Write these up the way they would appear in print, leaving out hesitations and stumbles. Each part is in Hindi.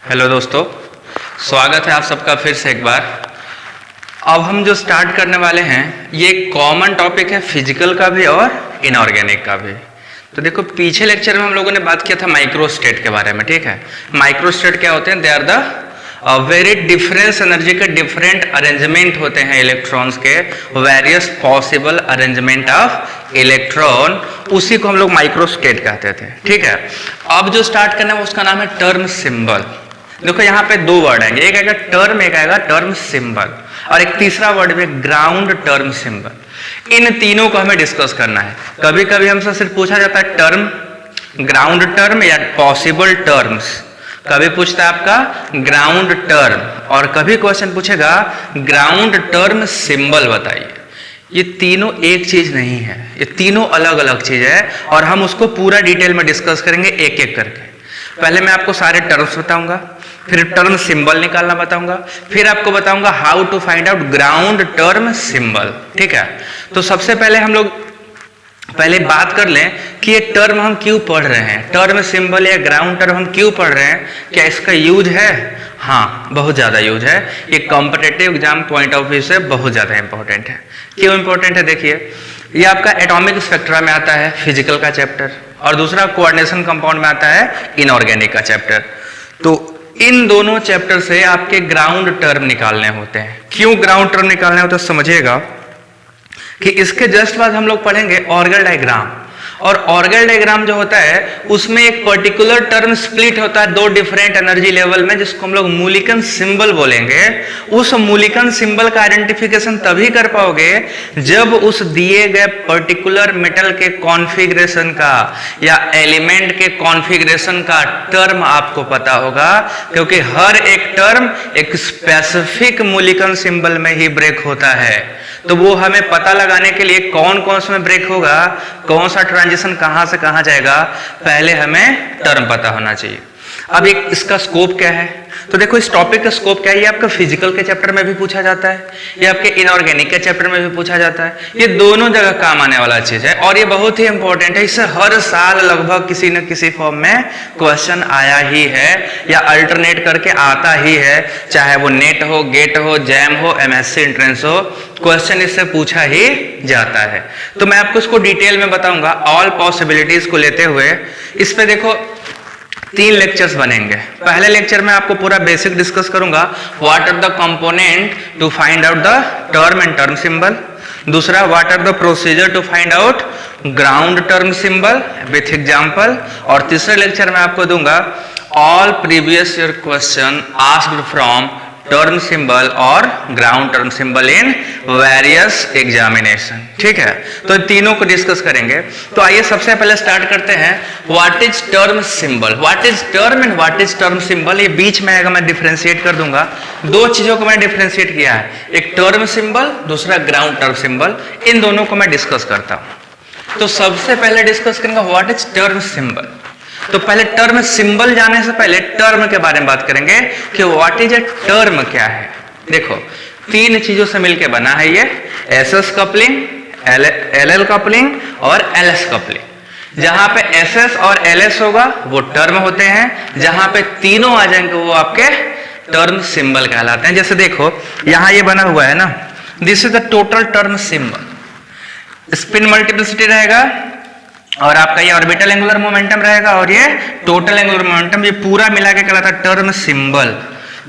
हेलो दोस्तों, स्वागत है आप सबका फिर से एक बार। अब हम जो स्टार्ट करने वाले हैं ये कॉमन टॉपिक है फिजिकल का भी और इनऑर्गेनिक का भी। तो देखो पीछे लेक्चर में हम लोगों ने बात किया था माइक्रोस्टेट के बारे में, ठीक है। माइक्रोस्टेट क्या होते हैं? They are the very difference energy के डिफरेंट अरेंजमेंट होते हैं इलेक्ट्रॉन्स के, various possible arrangement of electron, उसी को हम लोग माइक्रोस्टेट कहते थे, ठीक है। अब जो स्टार्ट करना है उसका नाम है टर्म सिंबल। देखो यहाँ पे दो वर्ड आएंगे, एक आएगा टर्म, एक आएगा टर्म सिंबल, और एक तीसरा वर्ड भी ग्राउंड टर्म सिंबल। इन तीनों को हमें डिस्कस करना है। कभी कभी हमसे सिर्फ पूछा जाता है टर्म, ग्राउंड टर्म या पॉसिबल टर्म्स। कभी पूछता है आपका ग्राउंड टर्म, और कभी क्वेश्चन पूछेगा ग्राउंड टर्म सिंबल बताइए। ये तीनों एक चीज नहीं है, ये तीनों अलग अलग चीज है, और हम उसको पूरा डिटेल में डिस्कस करेंगे एक एक करके। पहले मैं आपको सारे टर्म्स बताऊंगा, फिर टर्म सिंबल निकालना बताऊंगा, फिर आपको बताऊंगा how to find out ground term symbol, ठीक है। तो सबसे पहले हम लोग पहले बात कर लें कि ये टर्म हम क्यों पढ़ रहे हैं, टर्म सिंबल या ग्राउंड टर्म हम क्यों पढ़ रहे हैं, क्या इसका यूज है? हाँ, बहुत ज़्यादा यूज है। ये competitive exam point of view से बहुत ज़्यादा इंपॉर्टेंट है। क्यों इंपॉर्टेंट है? देखिए, ये आपका एटॉमिक स्पेक्ट्रा में आता है फिजिकल का चैप्टर, और दूसरा कोऑर्डिनेशन कंपाउंड में आता है इनऑर्गेनिक का चैप्टर। तो इन दोनों चैप्टर से आपके ग्राउंड टर्म निकालने होते हैं। क्यों ग्राउंड टर्म निकालने होते हैं समझिएगा कि इसके जस्ट बाद हम लोग पढ़ेंगे ऑर्गल डायग्राम, और ऑर्गल डायग्राम जो होता है उसमें एक पर्टिकुलर टर्म स्प्लिट होता है दो डिफरेंट एनर्जी लेवल में, जिसको हम लोग मूलिकन सिंबल बोलेंगे। उस मूलिकन सिंबल का आइडेंटिफिकेशन तभी कर पाओगे जब उस दिए गए पर्टिकुलर मेटल के कॉन्फ़िगरेशन का या एलिमेंट के कॉन्फ़िगरेशन का टर्म आपको पता होगा, क्योंकि हर एक टर्म एक स्पेसिफिक मूलिकन सिंबल में ही ब्रेक होता है। तो वो हमें पता लगाने के लिए कौन कौन सा में ब्रेक होगा, कौन सा ट्रांजिशन कहां से कहां जाएगा, पहले हमें टर्म पता होना चाहिए। अब एक इसका स्कोप क्या है? तो देखो इस टॉपिक का स्कोप क्या है, ये आपका फिजिकल के चैप्टर में भी पूछा जाता है, ये आपके इनऑर्गेनिक के चैप्टर में भी पूछा जाता है। ये दोनों जगह काम आने वाला चीज है, और ये बहुत ही इंपॉर्टेंट है। इससे हर साल लगभग किसी न किसी फॉर्म में क्वेश्चन आया ही है या अल्टरनेट करके आता ही है, चाहे वो नेट हो, गेट हो, जैम हो, एमएससी एंट्रेंस हो, क्वेश्चन इससे पूछा ही जाता है। तो मैं आपको इसको डिटेल में बताऊंगा ऑल पॉसिबिलिटीज को लेते हुए। इस पे देखो 3 लेक्चर्स बनेंगे। पहले लेक्चर में आपको पूरा बेसिक डिस्कस करूंगा, what are the component to find out the term and term symbol. दूसरा, what are the procedure to find out ground term symbol with example. और तीसरे लेक्चर में आपको दूंगा all previous year question asked from term symbol और ground term symbol in various examination, ठीक है। तो तीनों को डिस्कस करेंगे। तो आइए सबसे पहले स्टार्ट करते हैं, what is term symbol, what is term and what is term symbol. ये बीच में आएगा, मैं डिफरेंशिएट कर दूंगा। दो चीजों को मैंने डिफरेंशिएट किया है, एक टर्म सिंबल, दूसरा ग्राउंड टर्म सिंबल। इन दोनों को मैं डिस्कस करता हूं। तो सबसे पहले डिस्कस करेंगे व्हाट इज टर्म सिंबल। तो पहले टर्म सिंबल जाने से पहले टर्म के बारे में बात करेंगे कि व्हाट इज ए टर्म क्या है। देखो 3 चीजों से मिलकर बना है ये, एसएस कपलिंग, एलएल कपलिंग और एलएस कपलिंग। जहां पे एसएस और एलएस होगा वो टर्म होते हैं, जहां पे तीनों आ जाएंगे वो आपके टर्म सिंबल कहलाते हैं। जैसे देखो यहां ये बना हुआ है ना, this is the total term symbol. Spin multiplicity रहेगा, और आपका ये ऑर्बिटल एंगुलर मोमेंटम रहेगा, और ये टोटल एंगुलर मोमेंटम, ये पूरा मिला के कहलाता है टर्म सिंबल।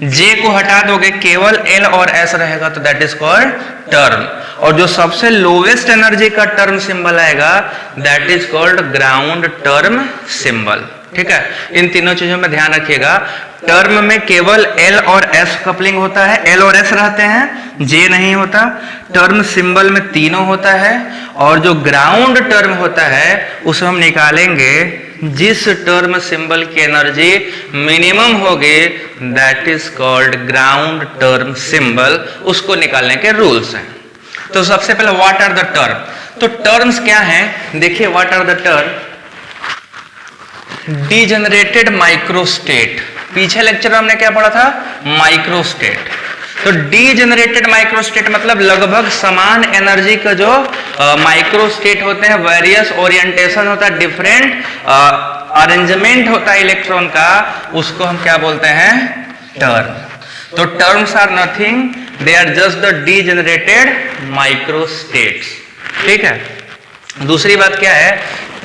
जे को हटा दोगे, केवल एल और एस रहेगा, तो दैट इज कॉल्ड टर्म। और जो सबसे लोवेस्ट एनर्जी का टर्म सिंबल आएगा that is called ground term symbol, ठीक है। इन तीनों चीजों में ध्यान रखिएगा, टर्म में केवल एल और एस कपलिंग होता है, एल और एस रहते हैं, जे नहीं होता। टर्म सिंबल में तीनों होता है, और जो ग्राउंड टर्म होता है उसे हम निकालेंगे जिस टर्म सिंबल की एनर्जी मिनिमम होगी, that is called ground term symbol. उसको निकालने के रूल्स हैं। तो सबसे पहले व्हाट आर द टर्म। तो टर्म्स क्या हैं, देखिए what are the term. Degenerated microstate, पीछे लेक्चर में हमने क्या पढ़ा था, माइक्रोस्टेट। तो डीजेनरेटेड माइक्रोस्टेट मतलब लगभग समान एनर्जी का जो माइक्रोस्टेट होते हैं, वेरियस ओरिएंटेशन होता है, डिफरेंट अरेंजमेंट होता है इलेक्ट्रॉन का, उसको हम क्या बोलते हैं? टर्म। तो terms are nothing, they are just the degenerated microstates. ठीक है। दूसरी बात क्या है,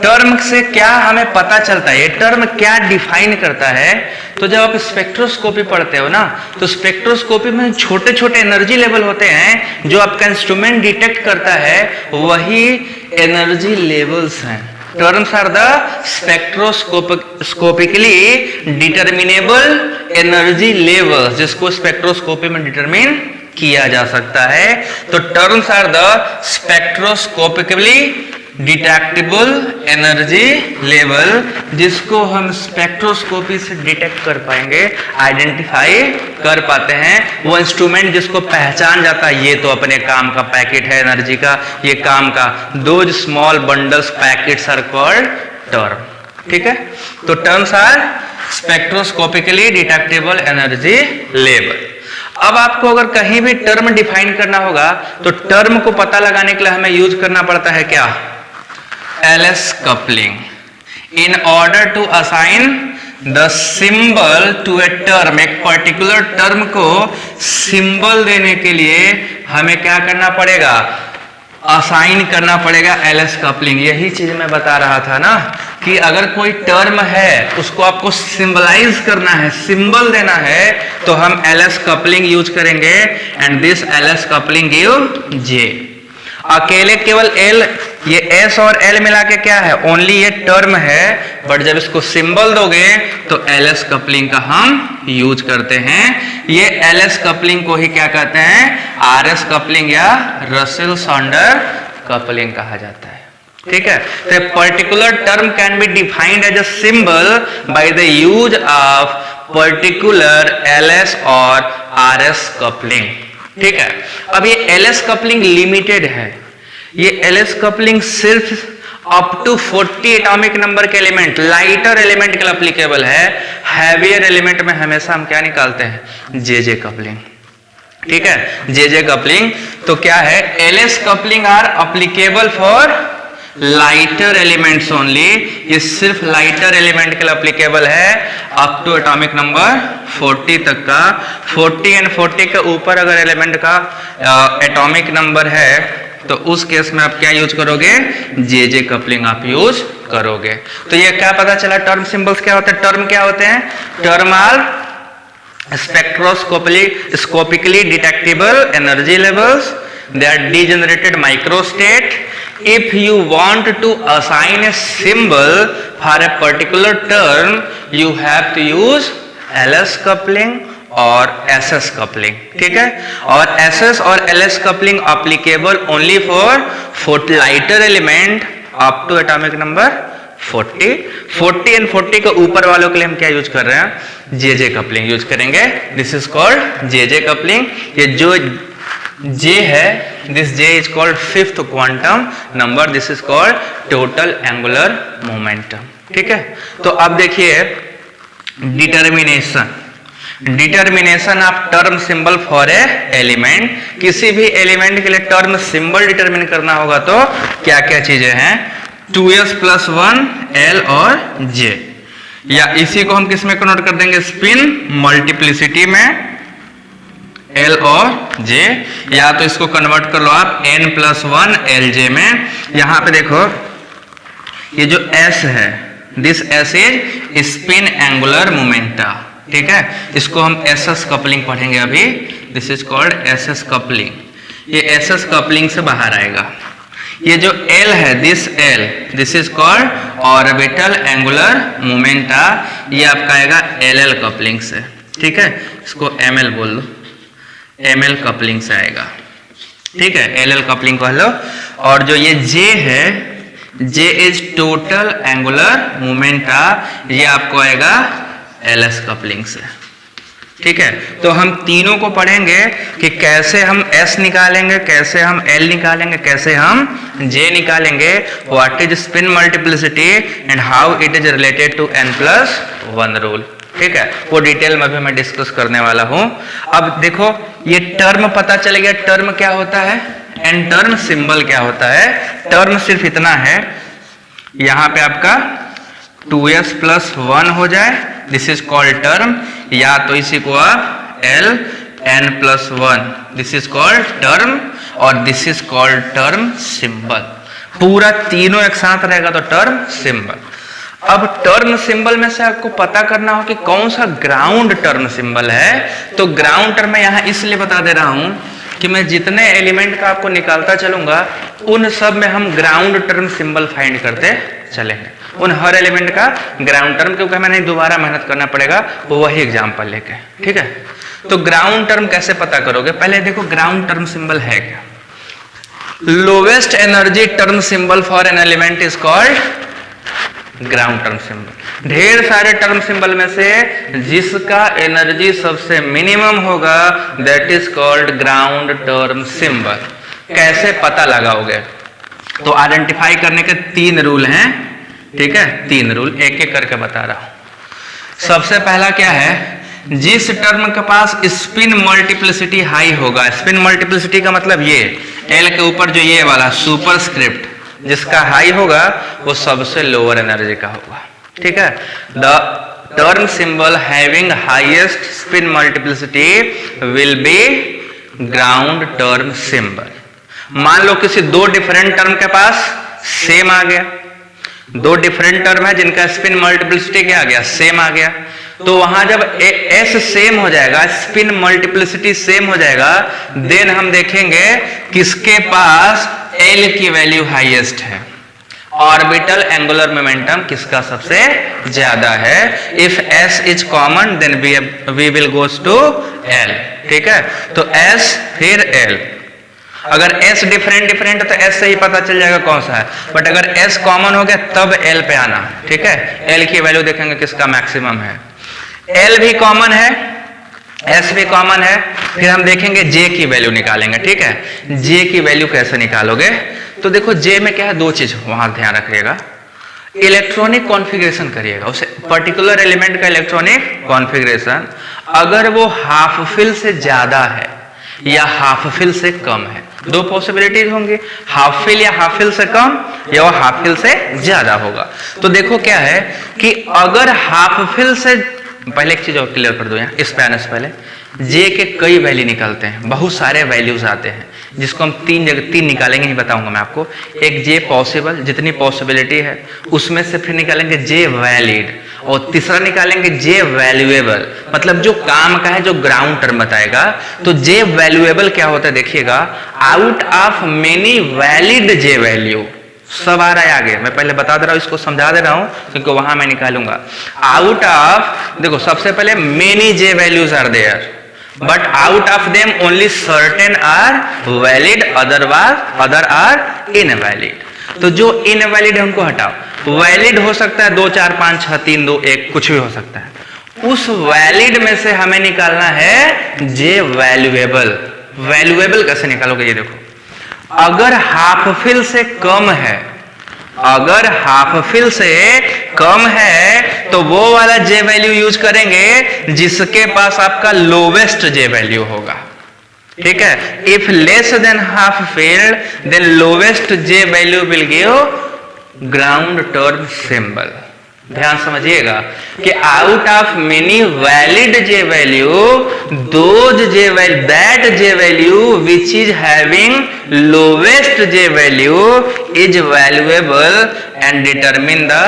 टर्म से क्या हमें पता चलता है, ये टर्म क्या डिफाइन करता है? तो जब आप स्पेक्ट्रोस्कोपी पढ़ते हो ना, तो स्पेक्ट्रोस्कोपी में छोटे छोटे एनर्जी लेवल होते हैं जो आपका इंस्ट्रूमेंट डिटेक्ट करता है, वही एनर्जी लेवल्स हैं। Terms are the spectroscopically determinable energy levels, जिसको स्पेक्ट्रोस्कोपी में डिटरमिन किया जा सकता है। तो terms are the spectroscopically detectable energy level, जिसको हम स्पेक्ट्रोस्कोपी से डिटेक्ट कर पाएंगे, आइडेंटिफाई कर पाते हैं। वो इंस्ट्रूमेंट जिसको पहचान जाता है, ये तो अपने काम का पैकेट है एनर्जी का, ये काम का। Those small bundles packets are called term. ठीक है। तो terms are spectroscopically detectable energy level. अब आपको अगर कहीं भी टर्म डिफाइन करना होगा, तो टर्म को पता लगाने के लिए हमें यूज करना पड़ता है क्या? LS coupling. In order to assign the symbol to a term, एक पर्टिकुलर टर्म को सिंबल देने के लिए हमें क्या करना पड़ेगा? असाइन करना पड़ेगा एलएस कपलिंग। यही चीज मैं बता रहा था ना, कि अगर कोई टर्म है उसको आपको सिंबलाइज करना है, सिंबल देना है, तो हम एलएस कपलिंग यूज करेंगे। And this LS coupling give J. अकेले केवल एल, ये एस और एल मिला के क्या है? ओनली ये टर्म है, बट जब इसको सिंबल दोगे तो एलएस कपलिंग का हम यूज करते हैं। ये एलएस कपलिंग को ही क्या कहते हैं? आरएस कपलिंग या रसेल सॉन्डर कपलिंग कहा जाता है। ठीक है। तो particular term can be defined as a symbol by the use of particular LS और आरएस कपलिंग। ठीक है। अब ये एलएस कपलिंग लिमिटेड है। ये एलएस कपलिंग सिर्फ अप टू 40 एटॉमिक नंबर के एलिमेंट, लाइटर एलिमेंट के लिए एप्लीकेबल है। हैवियर एलिमेंट में हमेशा हम क्या निकालते हैं? JJ coupling. ठीक है। JJ coupling. तो क्या है? LS coupling are applicable for lighter elements only. ये सिर्फ लाइटर एलिमेंट के लिए एप्लीकेबल है, अप टू एटॉमिक नंबर 40 तक का। 40 एंड 40 के ऊपर अगर एलिमेंट का एटॉमिक नंबर है, तो उस केस में आप क्या यूज करोगे? जेजे कपलिंग आप यूज करोगे। तो ये क्या पता चला? टर्म सिंबल्स क्या होते हैं? टर्म क्या होते हैं? Term are spectroscopically detectable energy levels, they are degenerated microstate. If you want to assign a symbol for a particular term, you have to use LS coupling और SS coupling। ठीक है। और SS और LS coupling applicable only for lighter element up to atomic number 40 and 40 के ऊपर वालों के लिए हम क्या यूज कर रहे हैं? जेजे कपलिंग यूज करेंगे। This is called JJ coupling. ये जो J है, this J is called fifth quantum number, this is called total angular momentum। ठीक है। तो अब देखिए determination of term symbol for a element. किसी भी एलिमेंट के लिए टर्म सिंबल डिटरमिन करना होगा तो क्या क्या चीजें हैं? 2s + 1 L और J, या इसी को हम किस में कन्वर्ट कर देंगे? स्पिन मल्टीप्लिसिटी में L और J, या तो इसको कन्वर्ट कर लो आप n + 1 LJ में। यहां पे देखो ये जो S है, this S is spin angular momenta. ठीक है। इसको हम SS कपलिंग पढ़ेंगे अभी। This is called SS coupling. ये SS कपलिंग से बाहर आएगा। ये जो L है, this L, this is called orbital angular momenta. ये आपका आएगा LL कपलिंग से। ठीक है। इसको ML बोल लो, ML कपलिंग से आएगा। ठीक है। LL कपलिंग कह लो। और जो ये J है, J is total angular momenta, ये आपको आएगा LS कपलिंग से। ठीक है। तो हम तीनों को पढ़ेंगे कि कैसे हम S निकालेंगे, कैसे हम L निकालेंगे, कैसे हम J निकालेंगे, what is spin multiplicity and how it is related to n+1 rule. ठीक है। वो डिटेल में भी मैं डिस्कस करने वाला हूं। अब देखो ये टर्म पता चल गया, टर्म क्या होता है एंड टर्म सिंबल क्या होता है। टर्म सिर्फ इतना है, यहां पे आपका 2s प्लस 1 हो जाए, दिस इज कॉल्ड टर्म, या तो इसी को आप l n plus 1, this is called term, और this is called term symbol. पूरा तीनों एक साथ रहेगा तो टर्म सिंबल। अब टर्म सिंबल में से आपको पता करना हो कि कौन सा ग्राउंड टर्म सिंबल है, तो ग्राउंड टर्म मैं यहां इसलिए बता दे रहा हूं कि मैं जितने एलिमेंट का आपको निकालता चलूंगा उन सब में हम ग्राउंड टर्म सिंबल फाइंड करते चलेंगे, उन हर एलिमेंट का ग्राउंड टर्म, क्योंकि हमें नहीं दोबारा मेहनत करना पड़ेगा वही एग्जाम्पल लेके। ठीक है, तो ग्राउंड टर्म कैसे पता करोगे? पहले देखो ग्राउंड टर्म सिंबल है क्या। Lowest energy term symbol for an element is called ground term symbol. ढेर सारे टर्म सिंबल में से जिसका एनर्जी सबसे मिनिमम होगा that is called ground term symbol. कैसे पता लगाओगे? तो आइडेंटिफाई करने के 3 रूल हैं। ठीक है, 3 रूल एक एक करके बता रहा हूं। सबसे पहला क्या है, जिस टर्म के पास स्पिन मल्टीप्लिसिटी हाई होगा, स्पिन मल्टीप्लिसिटी का मतलब ये एल के ऊपर जो ये वाला सुपरस्क्रिप्ट जिसका हाई होगा वो सबसे लोअर एनर्जी का होगा। ठीक है, the term symbol having highest spin multiplicity will be ground term symbol. मान लो किसी 2 डिफरेंट टर्म के पास सेम आ गया, 2 डिफरेंट टर्म है जिनका स्पिन मल्टीप्लिसिटी क्या आ गया, सेम आ गया, तो वहां जब एस सेम हो जाएगा, स्पिन मल्टीप्लिसिटी सेम हो जाएगा, देन हम देखेंगे किसके पास एल की वैल्यू हाईएस्ट है, ऑर्बिटल एंगुलर मोमेंटम किसका सबसे ज्यादा है। If S is common then we will goes to L. ठीक है, तो एस फिर एल। अगर एस डिफरेंट है तो एस से ही पता चल जाएगा कौन सा है, बट अगर एस कॉमन हो गया तब एल पे आना। ठीक है, एल की वैल्यू देखेंगे किसका मैक्सिमम है। एल भी कॉमन है, एस भी कॉमन है, फिर हम देखेंगे जे की वैल्यू निकालेंगे। ठीक है, जे की वैल्यू कैसे निकालोगे? तो देखो जे में क्या है, 2 चीज वहां ध्यान रखिएगा। इलेक्ट्रॉनिक कॉन्फ़िगरेशन करिएगा, उसे पर्टिकुलर एलिमेंट का इलेक्ट्रॉनिक कॉन्फ़िगरेशन, अगर वो हाफ फिल से ज्यादा है या हाफ फिल से कम है, 2 पॉसिबिलिटीज होंगी, हाफ फिल या हाफ फिल से कम या वो हाफ फिल से ज्यादा होगा। तो देखो क्या है कि अगर हाफ फिल से, पहले एक चीज और क्लियर कर दो यहाँ स्पेनिश पहले, जे के कई वैल्यू निकलते हैं, बहुत सारे वैल्यूज आते हैं जिसको हम 3 निकालेंगे ही बताऊंगा मैं आपको। एक जे पॉसिबल, जितनी पॉसिबिलिटी है उसमें से फिर निकालेंगे जे वैलिड, और तीसरा निकालेंगे जे वैल्यूएबल, मतलब जो काम का है, जो ग्राउंड टर्म बताएगा। तो जे वैल्यूएबल क्या होता है देखिएगा, out of many valid J value, सब आ रहा है आगे, मैं पहले बता दे रहा हूं, इसको समझा दे रहा हूं क्योंकि वहां मैं निकालूंगा। आउट ऑफ, देखो सबसे पहले many J values are there, but out of them only certain are valid, other are invalid. तो जो इनवैलिड है उनको हटाओ। वैलिड हो सकता है 2 4 5 6 3 2 1 कुछ भी हो सकता है। उस वैलिड में से हमें निकालना है जे वैल्यूएबल। वैल्यूएबल कैसे निकालोगे? ये देखो, अगर हाफ फिल से कम है, अगर हाफ फिल से कम है तो वो वाला जे वैल्यू यूज करेंगे जिसके पास आपका लोवेस्ट जे वैल्यू होगा। ठीक है, if less than half fill then lowest J value will give ground term symbol. ध्यान समझिएगा कि out of many valid J value, those J value, that J value which is having lowest J value is valuable and determine the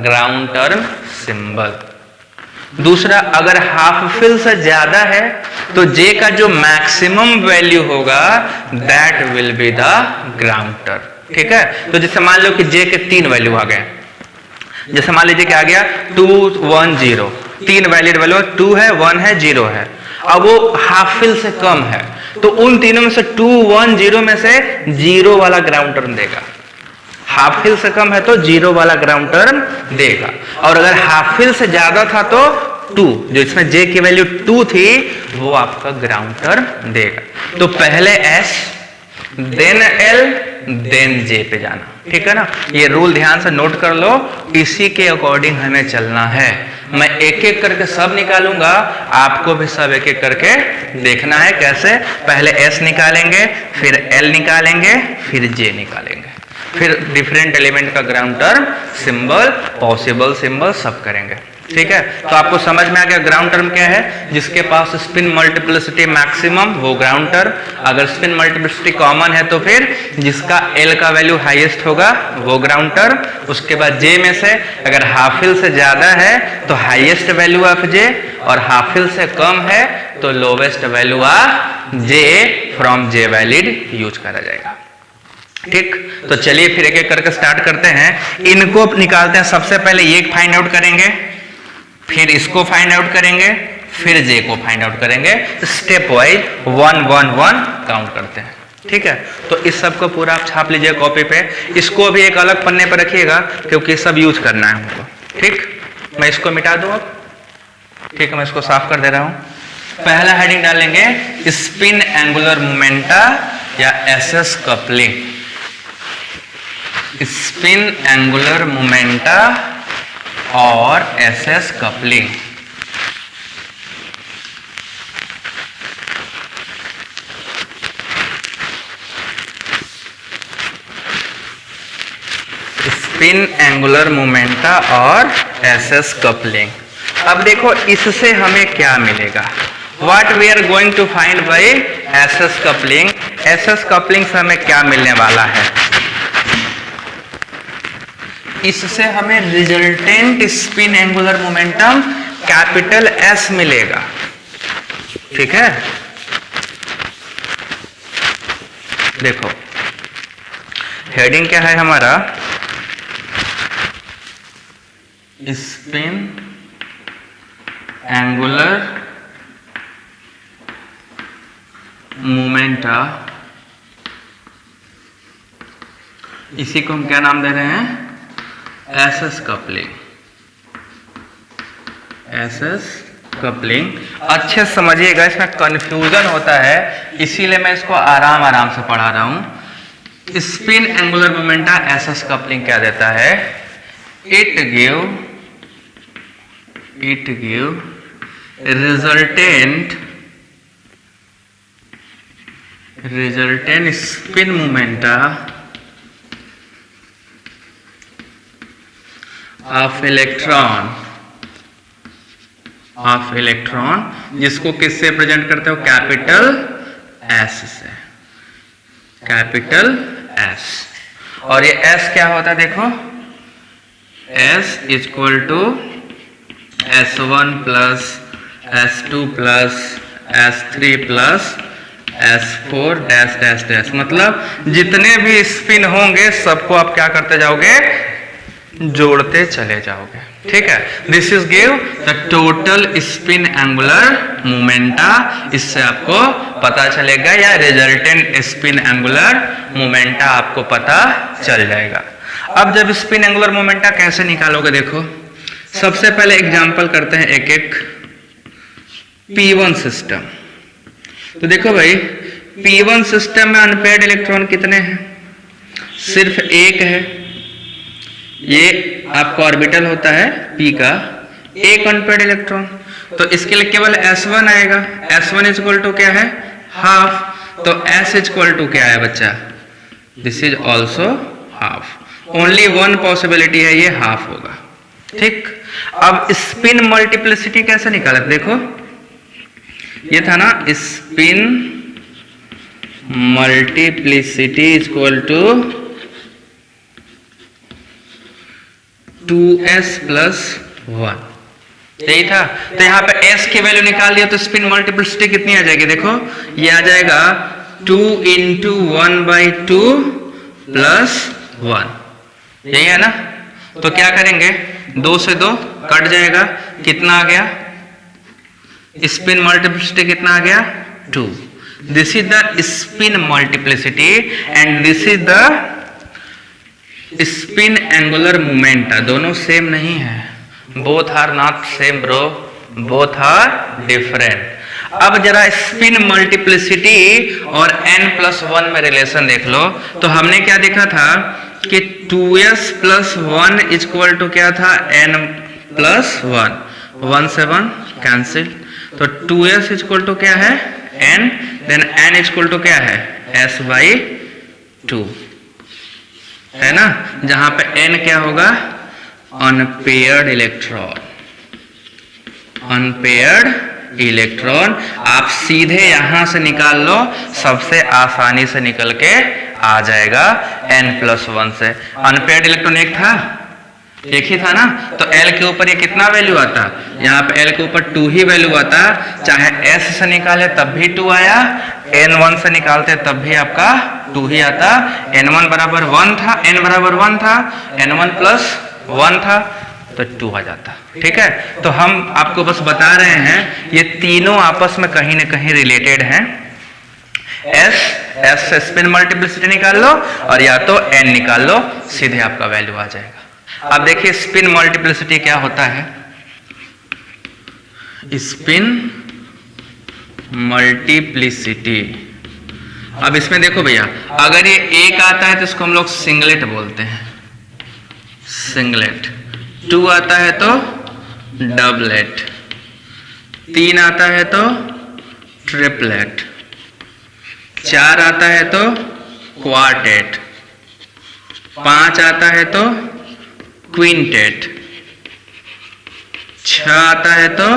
ground term symbol. दूसरा, अगर हाफ फिल से ज्यादा है तो जे का जो मैक्सिमम वैल्यू होगा that will be the ground term. ठीक है, तो जैसे मान लो कि जे के 3 वैल्यू आ गए, जैसे मान लीजिए क्या आ गया 2 1 0, 3 वैलिड वैल्यू, 2 है 1 है 0 है। अब वो हाफ फिल से कम है तो उन तीनों में से 2 1 0 में से 0 वाला ग्राउंड टर्म देगा। हाफ फिल से कम है तो 0 वाला ग्राउंड टर्म देगा, और अगर हाफ फिल से ज्यादा था तो 2, जो इसमें जे की वैल्यू 2 थी, वो आपका ग्राउंड टर्म देगा। तो पहले एस देन एल देन जे पे जाना। ठीक है ना, ये रूल ध्यान से नोट कर लो, इसी के अकॉर्डिंग हमें चलना है। मैं एक एक करके सब निकालूंगा, आपको भी सब एक एक करके देखना है कैसे। पहले एस निकालेंगे, फिर एल निकालेंगे, फिर जे निकालेंगे। फिर डिफरेंट एलिमेंट का ground term symbol, possible symbol सब करेंगे। ठीक है, तो आपको समझ में आ गया ग्राउंड टर्म क्या है। जिसके पास स्पिन मल्टीप्लिसिटी मैक्सिमम वो ग्राउंड टर्म, अगर स्पिन मल्टीप्लिसिटी कॉमन है तो फिर जिसका एल का वैल्यू हाईएस्ट होगा वो ग्राउंड टर्म। उसके बाद जे में से अगर हाफिल से ज्यादा है तो हाईएस्ट वैल्यू ऑफ जे, और हाफिल से कम है तो lowest value of J from J valid use करा जाएगा। ठीक, तो चलिए फिर एक एक करके स्टार्ट करते हैं। इनको निकालते हैं। सबसे पहले ये फाइंड आउट करेंगे, फिर इसको फाइंड आउट करेंगे, फिर जे को फाइंड आउट करेंगे। स्टेप वाइज 1 1 1 काउंट करते हैं। ठीक है, तो इस सब को पूरा आप छाप लीजिए कॉपी पे। इसको भी एक अलग पन्ने पर रखिएगा क्योंकि सब यूज करना है हमको। ठीक, मैं इसको मिटा दूं अब। ठीक है, मैं इसको साफ कर दे रहा हूं। पहला हेडिंग डालेंगे स्पिन एंगुलर मोमेंटा या SS coupling. Spin angular momenta और SS coupling. Spin angular momenta और एसएस कपलिंग। अब देखो इससे हमें क्या मिलेगा। What we are going to find by SS coupling. SS coupling से हमें क्या मिलने वाला है। इससे हमें resultant spin angular momentum capital S मिलेगा। ठीक है, देखो हेडिंग क्या है हमारा, स्पिन एंगुलर मोमेंटा। इसी को हम क्या नाम दे रहे हैं, एसएस कपलिंग। एसएस कपलिंग अच्छे समझिएगा, इसमें कंफ्यूजन होता है इसीलिए मैं इसको आराम आराम से पढ़ा रहा हूं। Spin angular momenta SS coupling क्या देता है, it give resultant spin momenta of electron, जिसको किससे प्रेजेंट करते हो, कैपिटल एस से, कैपिटल एस। और ये एस क्या होता है देखो, S equal to S1 plus S2 plus S3 plus S4 dash dash dash. मतलब जितने भी स्पिन होंगे सबको आप क्या करते जाओगे, जोड़ते चले जाओगे। ठीक है, this is give the total spin angular momenta. इससे आपको पता चलेगा, या रिजल्टेंट स्पिन एंगुलर मोमेंटा आपको पता चल जाएगा। अब जब स्पिन एंगुलर मोमेंटा कैसे निकालोगे, देखो सबसे पहले एग्जांपल करते हैं एक एक। P1 सिस्टम, तो देखो भाई P1 सिस्टम में अनपेयर्ड इलेक्ट्रॉन कितने हैं, सिर्फ एक है। ये आपका ऑर्बिटल होता है P का, एक अनपेयर्ड इलेक्ट्रॉन, तो इसके लिए केवल S1 आएगा। S1 इक्वल टू क्या है, हाफ। तो S इक्वल टू क्या है बच्चा, this is also half. Only one possibility है, ये हाफ होगा। ठीक, अब स्पिन मल्टीप्लिसिटी कैसे निकाले, देखो ये था ना, spin multiplicity equal to 2s plus 1, यही था। तो यहाँ पे s की वैल्यू निकाल दिया तो स्पिन मल्टीप्लिसिटी कितनी आ जाएगी, देखो ये आ जाएगा 2 इंटू 1/2 प्लस 1, यही है ना। तो क्या करेंगे, 2 से 2 कट जाएगा, कितना आ गया, स्पिन मल्टीप्लिसिटी कितना आ गया, 2। This is the spin multiplicity and this is the spin angular momenta. दोनों सेम नहीं है, both are not same bro, both are different. अब जरा स्पिन मल्टीप्लिसिटी और n+1 में रिलेशन देख लो। तो हमने क्या देखा था कि 2s प्लस 1 इक्वल टू क्या था, n+1, 1 से 1 कैंसिल। तो 2s इक्वल टू क्या है, n, then n equal to क्या है, s/2। है ना, जहां पे n क्या होगा, अनपेयर्ड इलेक्ट्रॉन। अनपेयर्ड इलेक्ट्रॉन आप सीधे यहां से निकाल लो, सबसे आसानी से निकल के आ जाएगा n+1 से। अनपेयर्ड इलेक्ट्रॉन एक था, एक ही था ना, तो L के ऊपर ये कितना वैल्यू आता, यहाँ पे L के ऊपर 2 ही वैल्यू आता, चाहे S से निकाले तब भी 2 आया, N1 से निकालते तब भी आपका 2 ही आता। N1 बराबर 1 था, N बराबर 1 था, N1 प्लस 1 था, तो 2 आ जाता। ठीक है, तो हम आपको बस बता रहे हैं ये तीनों आपस में कहीं ना कहीं रिलेटेड हैं। S से स्पिन मल्टीप्लिसिटी निकाल लो और या तो N निकाल लो, सीधे आपका वैल्यू आ जाएगा। अब देखिए स्पिन मल्टीप्लिसिटी क्या होता है। स्पिन मल्टीप्लिसिटी, अब इसमें देखो भैया, अगर ये एक आता है तो इसको हम लोग सिंगलेट बोलते हैं, सिंगलेट। 2 आता है तो डबलेट, 3 आता है तो ट्रिपलेट, 4 आता है तो क्वार्टेट, 5 आता है तो क्विंटेट, 6 आता है तो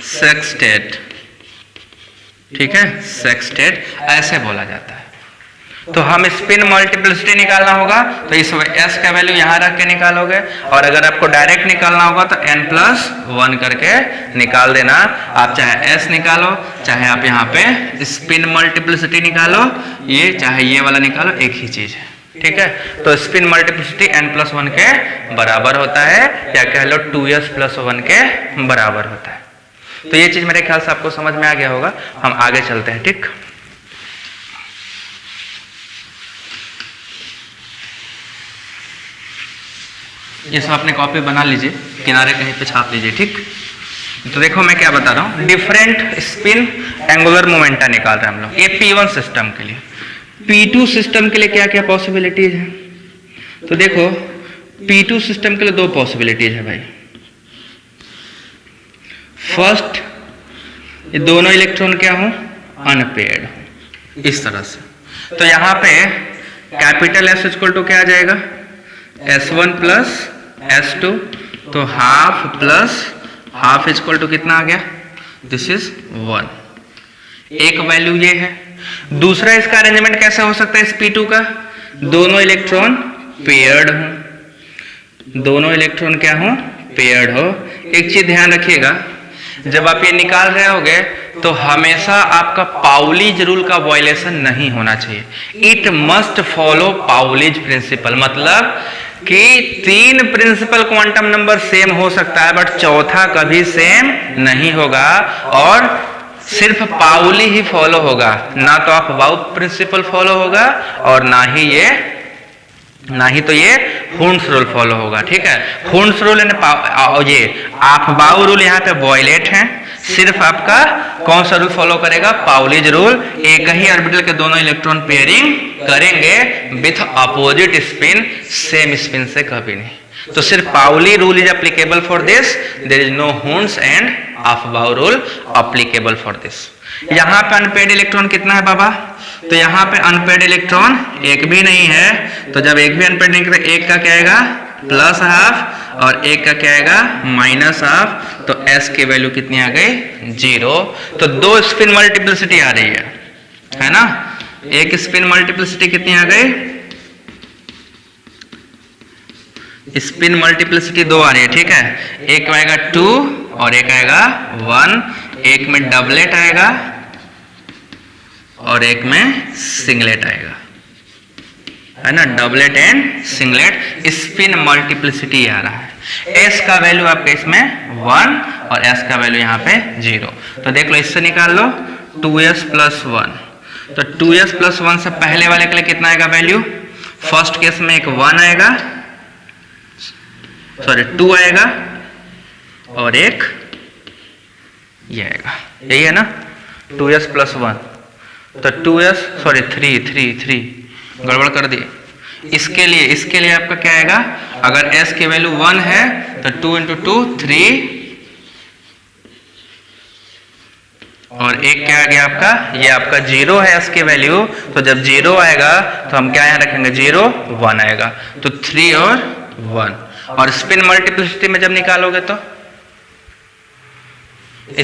सेक्सटेट। ठीक है, सेक्सटेट ऐसे बोला जाता है। तो हम स्पिन मल्टीप्लिसिटी निकालना होगा तो इस S का वैल्यू यहां रख के निकालोगे, और अगर आपको डायरेक्ट निकालना होगा तो n+1 करके निकाल देना। आप चाहे S निकालो, चाहे आप यहाँ पे स्पिन मल्टीप्लिसिटी निकालो, ये चाहे ये वाला निकालो, एक ही चीज है। ठीक है, तो स्पिन मल्टीप्लिसिटी n+1 के बराबर होता है, या कह लो 2s+1 के बराबर होता है। तो ये चीज मेरे ख्याल से आपको समझ में आ गया होगा। हम आगे चलते हैं। ठीक, ये सब अपने कॉपी बना लीजिए, किनारे कहीं पे छाप लीजिए। ठीक, तो देखो मैं क्या बता रहा हूँ, डिफरेंट स्पिन एंगुलर मोमेंटा निकाल रहे हैं हम लोग। ये P1 सिस्टम के लिए, P2 सिस्टम के लिए क्या क्या पॉसिबिलिटीज है। तो देखो P2 सिस्टम के लिए 2 पॉसिबिलिटीज है भाई। फर्स्ट, ये दोनों इलेक्ट्रॉन क्या हो, अनपेयर्ड, इस तरह से। तो यहाँ पे कैपिटल S इक्वल टू क्या आ जाएगा, S1 प्लस S2, तो half plus half equal to कितना आ गया, दिस इज 1। एक वैल्यू ये है। दूसरा इसका अरेंजमेंट कैसे हो सकता है इस P2 का, दोनों इलेक्ट्रॉन पेयर्ड हो, दोनों इलेक्ट्रॉन क्या हो, पेयर्ड हो। एक चीज ध्यान रखिएगा, जब आप ये निकाल रहे होगे तो हमेशा आपका पाउलीज रूल का वायलेशन नहीं होना चाहिए। It must follow Pauli's principle, मतलब कि 3 प्रिंसिपल क्वांटम नंबर सेम हो सकता है बट चौथा कभी सेम नहीं होगा, और सिर्फ पाउली ही फॉलो होगा, ना तो अफबाउ प्रिंसिपल फॉलो होगा और ना ही तो ये हुन्स रूल फॉलो होगा। ठीक है, हुन्स रूल ये अफबाउ रूल यहाँ पे वॉयलेट है। सिर्फ आपका कौन सा रूल फॉलो करेगा, पाउलीज रूल। एक ही ऑर्बिटल के दोनों इलेक्ट्रॉन पेयरिंग करेंगे with opposite spin, same spin से कभी नहीं। तो सिर्फ Pauli rule is applicable for this, there is no Hund's and Aufbau rule applicable for this. यहाँ पे अनपेयर्ड इलेक्ट्रॉन कितना है बाबा, तो यहाँ पे अनपेयर्ड इलेक्ट्रॉन एक भी नहीं है। तो जब एक भी अनपेयर्ड नहीं है, एक का क्या आएगा, प्लस हाफ, और एक का क्या आएगा, माइनस हाफ। तो S की वैल्यू कितनी आ गई, 0। तो 2 स्पिन मल्टीप्लिसिटी आ रही है ना। एक स्पिन मल्टीप्लिसिटी कितनी आ गई, स्पिन मल्टीप्लिसिटी 2 आ रही है। ठीक है, एक आएगा 2 और एक आएगा 1, एक में डबलेट आएगा और एक में सिंगलेट आएगा, है ना, doublet and singlet. Spin multiplicity आ रहा है। S का वैल्यू आपके इसमें 1 और S का वैल्यू यहाँ पे 0। तो देख लो, इससे निकाल लो 2s+1। तो 2s+1 से पहले वाले के लिए कितना आएगा वैल्यू, फर्स्ट केस में एक 1 आएगा, सॉरी 2 आएगा, और एक ये आएगा, यही है ना, 2s+1। तो 3 गड़बड़ कर दी। इसके लिए आपका क्या आएगा, अगर S की वैल्यू 1 है तो 2 × 2 3, और एक क्या आ गया आपका, ये आपका 0 है एस की वैल्यू, तो जब 0 आएगा तो हम क्या यहाँ रखेंगे, 0 1 आएगा, तो 3 और 1। और स्पिन मल्टीप्लिसिटी में जब निकालोगे तो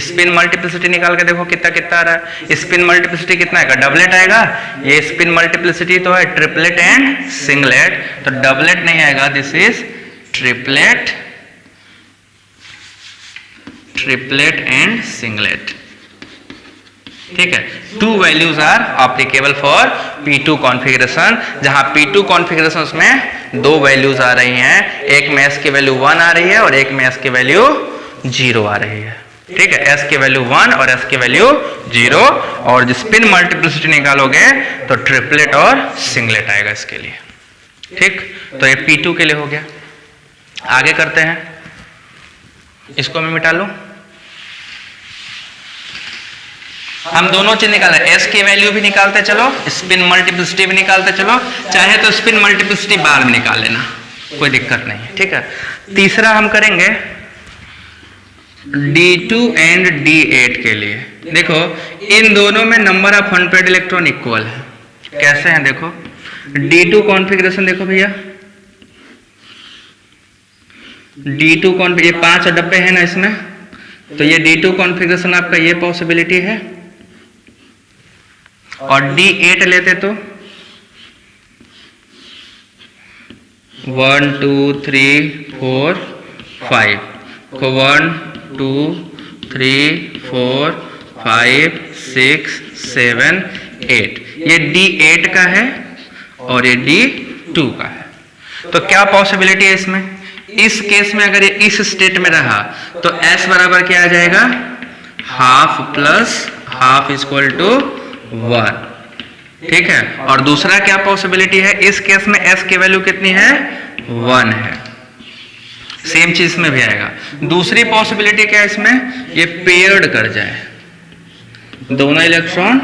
स्पिन मल्टीप्लिसिटी निकाल के देखो कितना कितना आ रहा है। स्पिन मल्टीप्लिसिटी कितना आएगा, डबलेट आएगा। ये स्पिन मल्टीप्लिसिटी तो है ट्रिपलेट एंड सिंगलेट, तो डबलेट नहीं आएगा, this is triplet, triplet and singlet. ठीक है, 2 values are applicable for P2 configuration, जहां P2 कॉन्फ़िगरेशन में 2 वैल्यूज आ रही हैं, एक में S की वैल्यू 1 आ रही है और एक में S की वैल्यू 0 आ रही है। ठीक है, S की वैल्यू 1 और S की वैल्यू 0, और जो स्पिन मल्टीप्लिसिटी निकालोगे तो ट्रिपलेट और सिंगलेट आएगा इसके लिए। ठीक, तो ये P2 के लिए हो गया। आगे करते हैं, इसको मैं मिटा लूं। हम दोनों चीज निकाल रहे हैं, एस की वैल्यू भी निकालते चलो, स्पिन मल्टीप्लिसिटी भी निकालते चलो, चाहे तो स्पिन मल्टीप्लिसिटी बाद में निकाल लेना, कोई दिक्कत नहीं है। ठीक है, तीसरा हम करेंगे D2 एंड D8 के लिए। देखो इन दोनों में number of unpaired electron equal है। कैसे हैं देखो, D2 कॉन्फ़िगरेशन देखो भैया, D2 ये 5 डब्बे हैं ना इसमें, तो ये D2 कॉन्फ़िगरेशन आपका ये पॉसिबिलिटी है। और D8 लेते तो 1 2 3 4 5 को 1 2 3 4 5 6 7 8, ये D8 का है और ये D2 का है। तो क्या पॉसिबिलिटी है इसमें, इस केस में अगर ये इस स्टेट में रहा तो S बराबर क्या आ जाएगा, half plus half equal to 1। ठीक है, और दूसरा क्या पॉसिबिलिटी है, इस केस में S की वैल्यू कितनी है, 1 है। सेम चीज में भी आएगा। दूसरी पॉसिबिलिटी क्या है इसमें, ये पेयर्ड कर जाए, दोनों इलेक्ट्रॉन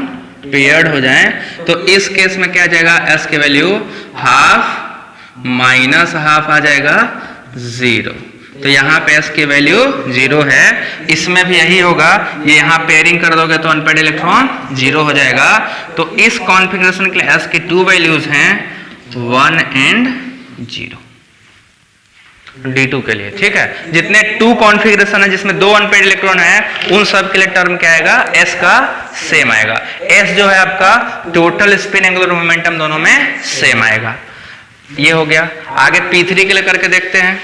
पेयर्ड हो जाएं, तो इस केस में क्या आ जाएगा, S की वैल्यू हाफ माइनस हाफ आ जाएगा 0। तो यहाँ पे S की वैल्यू 0 है, इसमें भी यही होगा, ये यहाँ पेयरिंग कर दोगे तो अनपेयर्ड इलेक्ट्रॉन 0 हो जाएगा। तो इस कॉन्फ़िगरेशन के लिए S की 2 वैल्यूज हैं 1 एंड 0 D2 के लिए। ठीक है, जितने 2 कॉन्फ़िगरेशन है जिसमें 2 अनपेयर्ड इलेक्ट्रॉन है, उन सब के लिए टर्म क्या आएगा, S का सेम आएगा। S जो है आपका टोटल स्पिन एंगुलर मोमेंटम दोनों में सेम आएगा। ये हो गया। आगे P3 के लिए करके देखते हैं।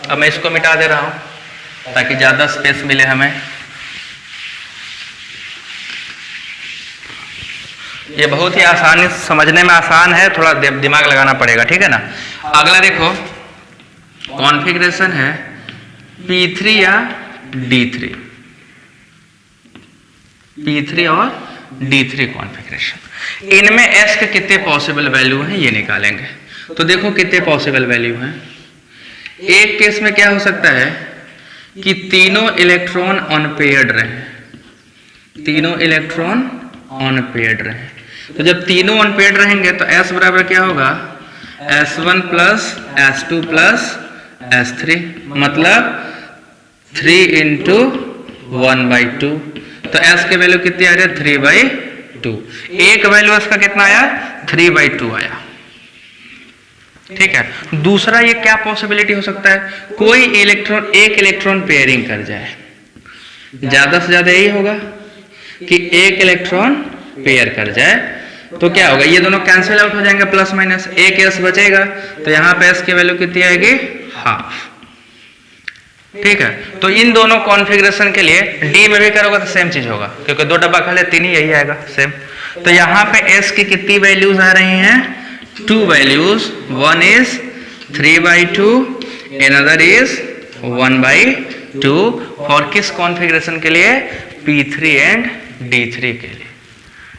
अब मैं इसको मिटा दे रहा हूं ताकि ज्यादा स्पेस मिले हमें। ये बहुत ही आसानी समझने में आसान है, थोड़ा दिमाग लगाना पड़ेगा। ठीक है ना। अगला देखो, कॉन्फ़िगरेशन है P3 या D3, P3 और D3 कॉन्फ़िगरेशन। इनमें S के कितने पॉसिबल वैल्यू हैं ये निकालेंगे। तो देखो कितने पॉसिबल वैल्यू हैं। एक केस में क्या हो सकता है कि तीनों इलेक्ट्रॉन अनपेयर्ड रहे, तीनों इलेक्ट्रॉन अनपेयर्ड रहे। तो जब तीनों अनपेयर्ड रहेंगे तो S बराबर क्या होगा, S1 plus S2 plus S3, मतलब 3 इंटू 1/2। तो S की वैल्यू कितनी आ रही है, 3/2। एक वैल्यू इसका कितना आया, 3/2 आया। ठीक है। दूसरा ये क्या पॉसिबिलिटी हो सकता है, कोई इलेक्ट्रॉन एक इलेक्ट्रॉन पेयरिंग कर जाए। ज्यादा से ज्यादा यही होगा कि एक इलेक्ट्रॉन पेयर कर जाए, तो क्या होगा, ये दोनों कैंसिल आउट हो जाएंगे, प्लस माइनस एक S बचेगा। तो यहाँ पे S की वैल्यू कितनी आएगी, हाफ। ठीक है। तो इन दोनों कॉन्फ़िगरेशन के लिए D में भी करोगे तो सेम चीज होगा, क्योंकि 2 डब्बा खाली 3 ही, यही आएगा सेम। तो यहाँ पे S की कितनी वैल्यूज आ रही हैं, 2 values, one is 3/2, another is 1/2 for किस कॉन्फ़िगरेशन के लिए, P3 एंड D3 के लिए।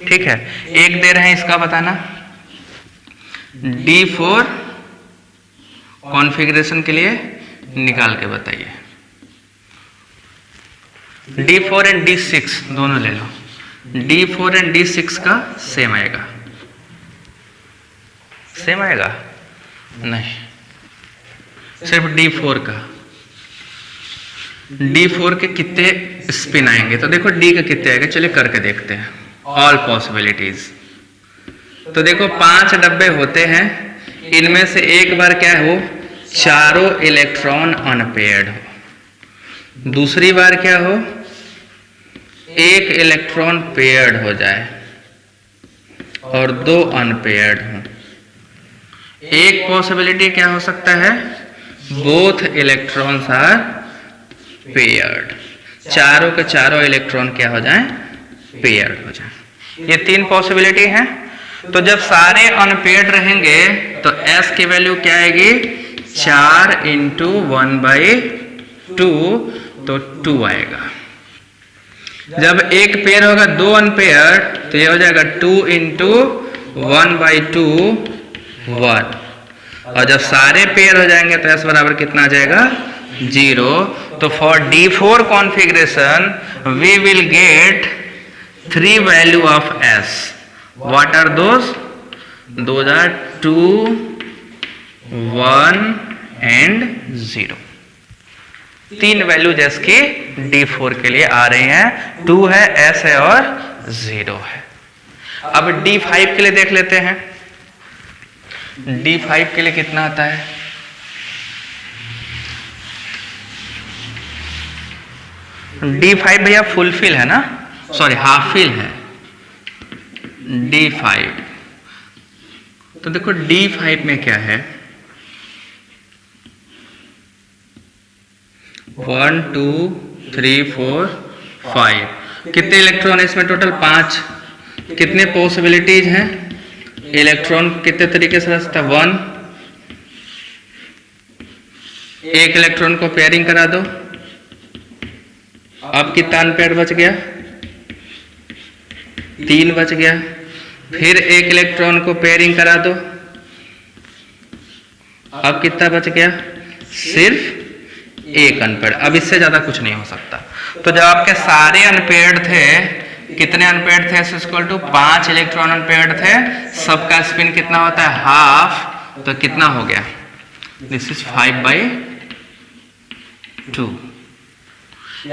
ठीक है। एक दे रहे हैं, इसका बताना, D4 कॉन्फ़िगरेशन के लिए निकाल के बताइए। D4 एंड D6 दोनों ले लो, D4 एंड D6 का सेम आएगा, सेम आएगा नहीं, सिर्फ D4 का। D4 के कितने स्पिन आएंगे? तो देखो D के कितने आएंगे, चलिए करके देखते हैं। All possibilities. तो देखो 5 डब्बे होते हैं, इनमें से एक बार क्या हो, चारों इलेक्ट्रॉन अनपेयर्ड हो। दूसरी बार क्या हो, एक इलेक्ट्रॉन पेयर्ड हो जाए और 2 अनपेयर्ड हो। एक पॉसिबिलिटी क्या हो सकता है, बोथ इलेक्ट्रॉन्स आर पेयर्ड, चारों के चारों इलेक्ट्रॉन क्या हो जाएं, पेयर्ड हो जाएं। ये 3 पॉसिबिलिटी हैं। तो जब सारे अनपेयर्ड रहेंगे तो S की वैल्यू क्या आएगी, 4 × 1/2, तो 2 आएगा। जब एक पेयर होगा 2 अनपेयर्ड तो ये हो जाएगा 2 × 1/2, 1। और जब सारे पेयर हो जाएंगे तो S बराबर कितना आ जाएगा, 0। तो for D4 configuration we will get 3 value of S. What are those? Those are 2, 1 and 0. 3 value जैसे D4 के लिए आ रही हैं, 2 है, S है और 0 है। अब D5 के लिए देख लेते हैं। D5 के लिए कितना आता है, D5 भैया फुल फिल है ना, सॉरी हाफ फिल है D5। तो देखो D5 में क्या है, 1 2 3 4 5, कितने इलेक्ट्रॉन है इसमें टोटल, 5। कितने पॉसिबिलिटीज हैं, इलेक्ट्रॉन कितने तरीके से रचता है, 1। एक इलेक्ट्रॉन को पेयरिंग करा दो, अब कितना अनपेयर्ड बच गया, 3 बच गया। फिर एक इलेक्ट्रॉन को पेयरिंग करा दो, अब कितना बच गया, सिर्फ एक अनपेयर्ड। अब इससे ज्यादा कुछ नहीं हो सकता। तो जब आपके सारे अनपेयर्ड थे, कितने अनपेयर्ड थे, इक्वल टू 5 इलेक्ट्रॉन अनपेयर्ड थे, सबका स्पिन कितना होता है, हाफ। तो कितना हो गया, दिस इज 5/2।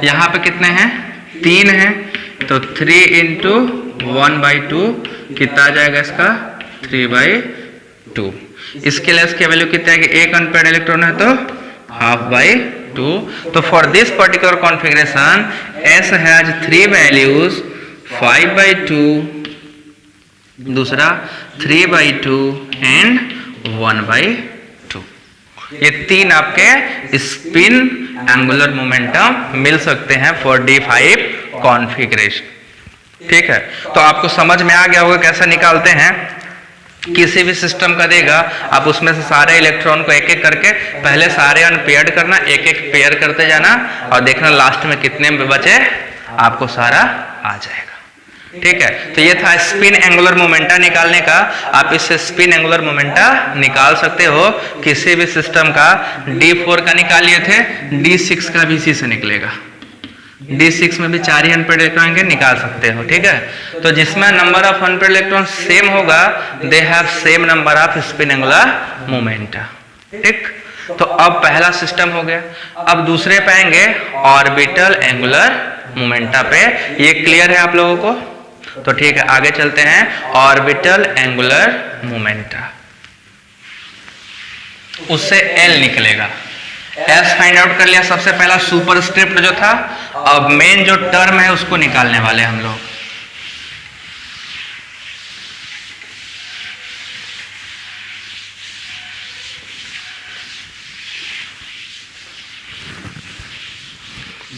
यहां पे कितने हैं, 3 हैं, तो 3 × 1/2 कितना आ जाएगा इसका, 3/2। इसके लिए इसकी वैल्यू कितना है कि एक अनपेयर्ड इलेक्ट्रॉन है तो 1/2। तो for this particular configuration S has 3 values, 5/2, दूसरा 3/2 एंड 1/2। ये 3 आपके स्पिन एंगुलर मोमेंटम मिल सकते हैं फॉर D5 कॉन्फ़िगरेशन। ठीक है, तो आपको समझ में आ गया होगा कैसे निकालते हैं। किसी भी सिस्टम का देगा, आप उसमें से सारे इलेक्ट्रॉन को एक एक करके पहले सारे अनपेयर्ड करना, एक एक पेयर करते जाना और देखना लास्ट में कितने में बचे, आपको सारा आ जाएगा। ठीक है, तो ये था स्पिन एंगुलर मोमेंटा निकालने का। आप इससे स्पिन एंगुलर मोमेंटा निकाल सकते हो किसी भी सिस्टम का। D4 का निकाल लिए थे, D6 का भी इसी से निकलेगा। D6 में भी 4 ही अनपेयर्ड इलेक्ट्रॉन के निकाल सकते हो। ठीक है, तो जिसमें number of unpaired electron same होगा, they have same number of spin angular momenta. ठीक, तो अब पहला सिस्टम हो गया। अब दूसरे पे आएंगे ऑर्बिटल एंगुलर मोमेंटा पे। ये क्लियर है आप लोगों को? तो ठीक है, आगे चलते हैं। ऑर्बिटल एंगुलर मोमेंटा, उससे L निकलेगा। S फाइंड आउट कर लिया, सबसे पहला सुपरस्क्रिप्ट जो था। अब मेन जो टर्म है उसको निकालने वाले हम लोग।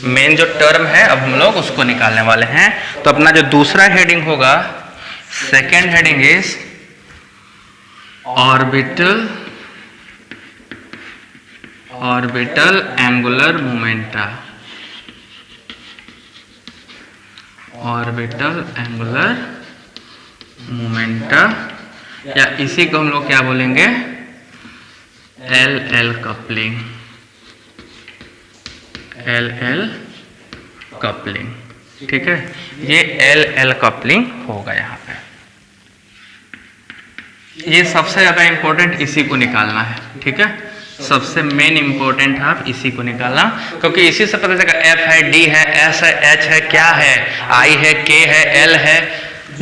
मेन जो टर्म है अब हम लोग उसको निकालने वाले हैं। तो अपना जो दूसरा हेडिंग होगा, second heading is orbital angular momenta. Orbital angular momenta, या इसी को हम लोग क्या बोलेंगे, LL कपलिंग। LL कपलिंग, ठीक है, ये LL कपलिंग होगा यहाँ पे। ये सबसे ज्यादा इंपॉर्टेंट इसी को निकालना है। ठीक है, सबसे मेन इंपॉर्टेंट है आप इसी को निकालना, क्योंकि इसी से पता चलेगा एफ है, डी है, एस है, एच है, क्या है, आई है, के है, एल है,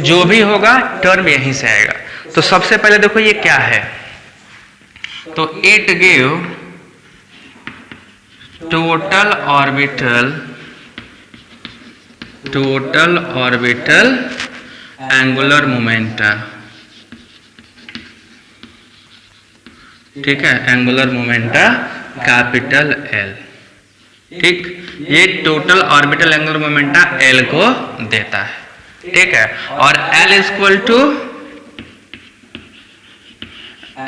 जो भी होगा टर्म यहीं से आएगा। तो सबसे पहले देखो ये क्या है, तो it give total orbital angular momenta, ठीक है, एंगुलर मोमेंटा कैपिटल एल, ठीक, ये total orbital angular momenta L को देता है, ठीक है, और L is equal to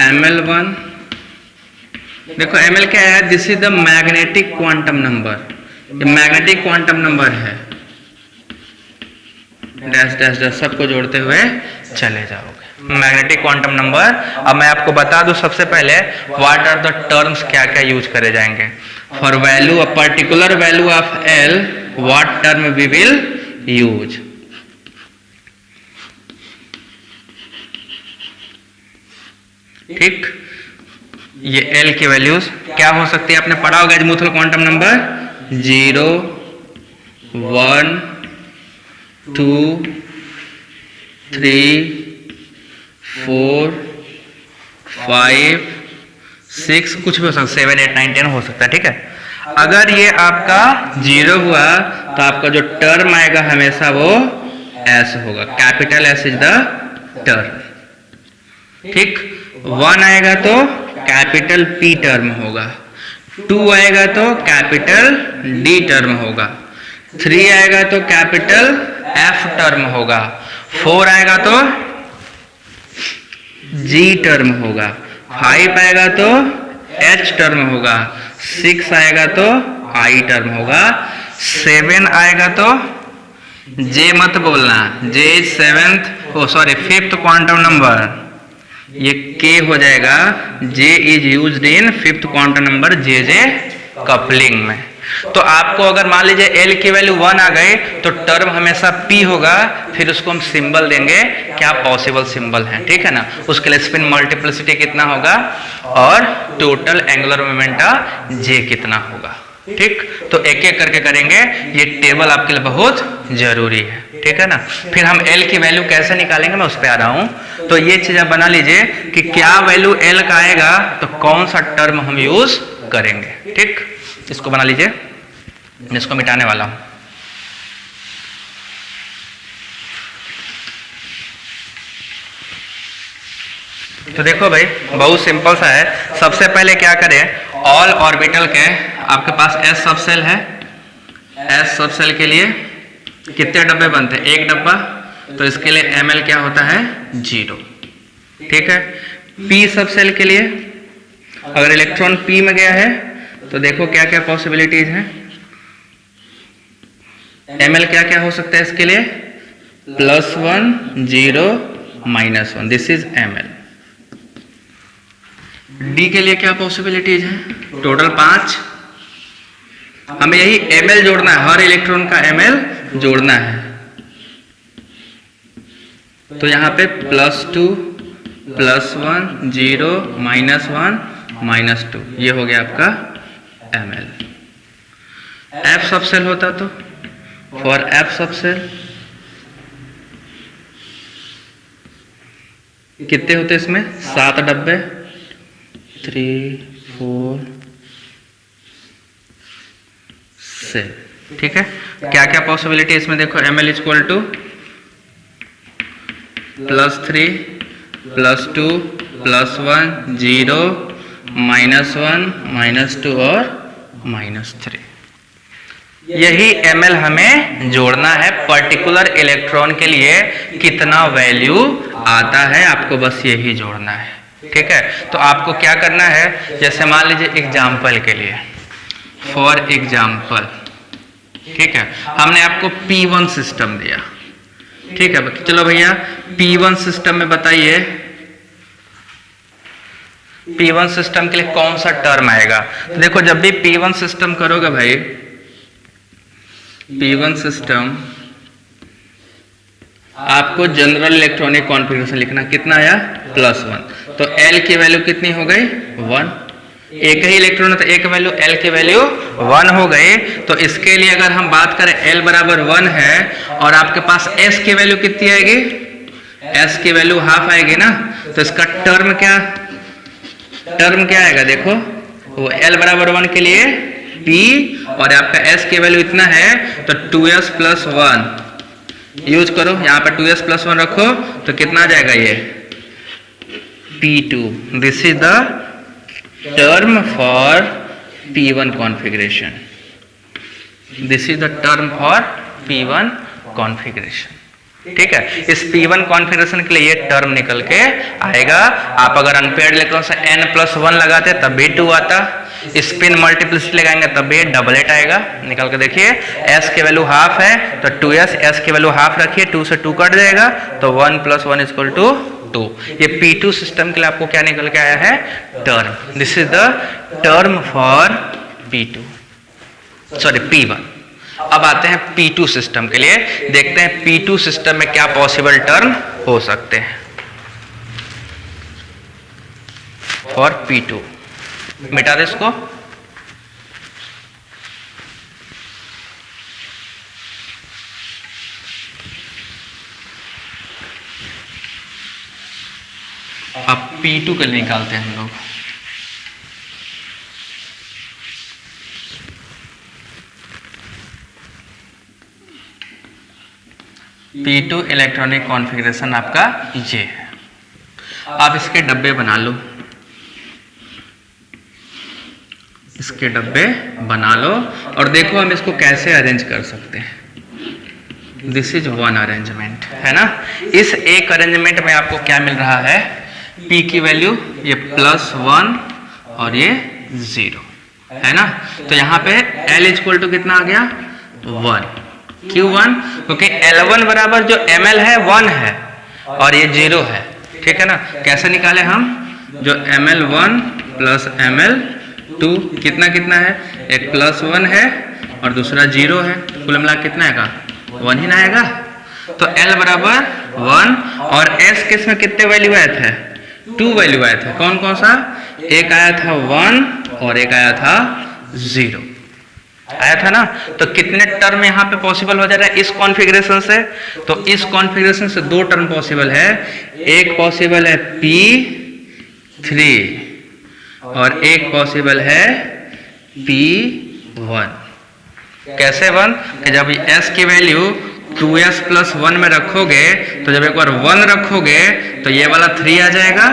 ml1, देखो ml क्या है, this is the magnetic quantum number, ये मैग्नेटिक क्वांटम नंबर है, डैश डैश डैश सबको जोड़ते हुए चले जाओगे, मैग्नेटिक क्वांटम नंबर। अब मैं आपको बता दूं सबसे पहले व्हाट आर द टर्म्स, क्या क्या यूज करे जाएंगे for value a particular value of L, what term we will use. ठीक, ये एल की वैल्यूज क्या हो सकती है, आपने पढ़ा होगा एजीमुथल क्वांटम नंबर 0, 1, 2, 3, 4, 5, 6, कुछ भी हो सकता है, 7, 8, 9, 10 हो सकता है, ठीक है। अगर ये आपका 0 हुआ तो आपका जो टर्म आएगा हमेशा वो एस होगा, capital S is the term, ठीक। 1 आएगा तो कैपिटल पी टर्म होगा, 2 आएगा तो कैपिटल डी टर्म होगा, 3 आएगा तो कैपिटल एफ टर्म होगा, 4 आएगा तो जी टर्म होगा, 5 आएगा तो एच टर्म होगा, 6 आएगा तो आई टर्म होगा, 7 आएगा तो जे मत बोलना, जे फिफ्थ क्वांटम नंबर, ये के हो जाएगा, J is used in fifth quantum number J J coupling में। तो आपको अगर मान लीजिए एल की वैल्यू 1 आ गई तो टर्म हमेशा पी होगा, फिर उसको हम सिंबल देंगे, क्या पॉसिबल सिंबल है, ठीक है ना, उसके लिए स्पिन मल्टीप्लिसिटी कितना होगा और टोटल एंगुलर मोमेंटा जे कितना होगा, ठीक। तो एक एक करके करेंगे, ये टेबल आपके लिए बहुत जरूरी है, ठीक है ना। फिर हम एल की वैल्यू कैसे निकालेंगे मैं उस पर आ रहा हूं। तो ये चीज आप बना लीजिए कि क्या वैल्यू एल का आएगा तो कौन सा टर्म हम यूज करेंगे, ठीक। इसको बना लीजिए, जिसको मिटाने वाला हूं। तो देखो भाई बहुत सिंपल सा है, सबसे पहले क्या करें, ऑल ऑर्बिटल के आपके पास एस सब सेल है, एस सब सेल के लिए कितने डब्बे बनते हैं, 1 डब्बा, तो इसके लिए ml क्या होता है 0, ठीक है। p सब सेल के लिए अगर इलेक्ट्रॉन p में गया है तो देखो क्या क्या पॉसिबिलिटीज हैं, ml क्या क्या हो सकता है इसके लिए, +1, 0, -1, दिस इज ml। d के लिए क्या पॉसिबिलिटीज हैं, टोटल 5, हमें यही ml जोड़ना है, हर इलेक्ट्रॉन का ml जोड़ना है, तो यहां पे +2, +1, 0, -1, -2, ये हो गया आपका ml। f सब सेल होता तो फॉर f सब सेल कितने होते इसमें, 7 डब्बे, 3, 4, 6, ठीक है। क्या क्या पॉसिबिलिटी इसमें देखो, ml इज इक्वल टू +3, +2, +1, 0, -1, -2 और -3, यही ml हमें जोड़ना है। पर्टिकुलर इलेक्ट्रॉन के लिए कितना वैल्यू आता है आपको बस यही जोड़ना है, ठीक है। तो आपको क्या करना है, जैसे मान लीजिए एग्जाम्पल के लिए, फॉर एग्जाम्पल, ठीक है, हमने आपको P1 सिस्टम दिया, ठीक है। चलो भैया P1 सिस्टम में बताइए P1 सिस्टम के लिए कौन सा टर्म आएगा। तो देखो जब भी P1 सिस्टम करोगे भाई, P1 सिस्टम आपको जनरल इलेक्ट्रॉनिक कॉन्फ़िगरेशन लिखना, कितना आया +1, तो L की वैल्यू कितनी हो गई 1, एक ही इलेक्ट्रॉन है तो एक वैल्यू L की वैल्यू 1 हो गई। तो इसके लिए अगर हम बात करें L बराबर 1 है और आपके पास S की वैल्यू कितनी आएगी, S की वैल्यू हाफ आएगी ना, तो इसका टर्म क्या आएगा, देखो वो L बराबर 1 के लिए P और आपका S की वैल्यू इतना है तो 2s प्लस 1 यूज करो, यहाँ पे 2s प्लस 1 रखो तो कितना आ जाएगा ये P2। This is the term for P1 configuration, this is the term for P1 configuration. ठीक है, इस P1 कॉन्फ़िगरेशन के लिए ये टर्म निकल के आएगा। आप अगर अनपेयर्ड इलेक्ट्रॉन से n+1 लगाते तब भी 2 आता, स्पिन मल्टीप्लिसिटी लगाएंगे तब भी डबलेट आएगा। निकल के देखिए, s की वैल्यू हाफ है तो 2s, s की वैल्यू हाफ रखिए, 2 से 2 कट जाएगा तो 1 + 1 = 2। ये P2 सिस्टम के लिए आपको क्या निकल के आया है, term. This is the term for P1। अब आते हैं P2 सिस्टम के लिए, देखते हैं P2 सिस्टम में क्या पॉसिबल टर्म हो सकते हैं फॉर P2। मिटा दे इसको। अब P2 के लिए निकालते हैं हम लोग। P2 इलेक्ट्रॉनिक कॉन्फ़िगरेशन आपका ये है। आप इसके डब्बे बना लो, इसके डब्बे बना लो और देखो हम इसको कैसे अरेंज कर सकते हैं। दिस इज वन अरेंजमेंट, है ना। इस एक अरेंजमेंट में आपको क्या मिल रहा है, P की वैल्यू ये +1 और ये 0, है ना। तो यहाँ पे L = कितना आ गया, 1। क्यों 1? क्योंकि L1 बराबर जो ml है 1 है और ये 0 है। ठीक है ना। कैसे निकाले हम, जो ml1 + ml2 कितना कितना है, एक +1 है और दूसरा 0 है, कुल मिला कितना आएगा, 1 ही ना आएगा। तो L बराबर 1 और S किस में कितने वैल्यू आए थे, 2 वैल्यू आए थे। कौन कौन सा, एक आया था 1 और एक आया था 0 आया था ना। तो कितने टर्म यहाँ पे पॉसिबल हो जा रहा है इस कॉन्फ़िगरेशन से, तो इस कॉन्फ़िगरेशन से 2 टर्म पॉसिबल है। एक पॉसिबल है P3 और एक पॉसिबल है P1। कैसे 1, कि जब S की वैल्यू 2s + 1 में रखोगे तो जब एक बार 1 रखोगे तो ये वाला 3 आ जाएगा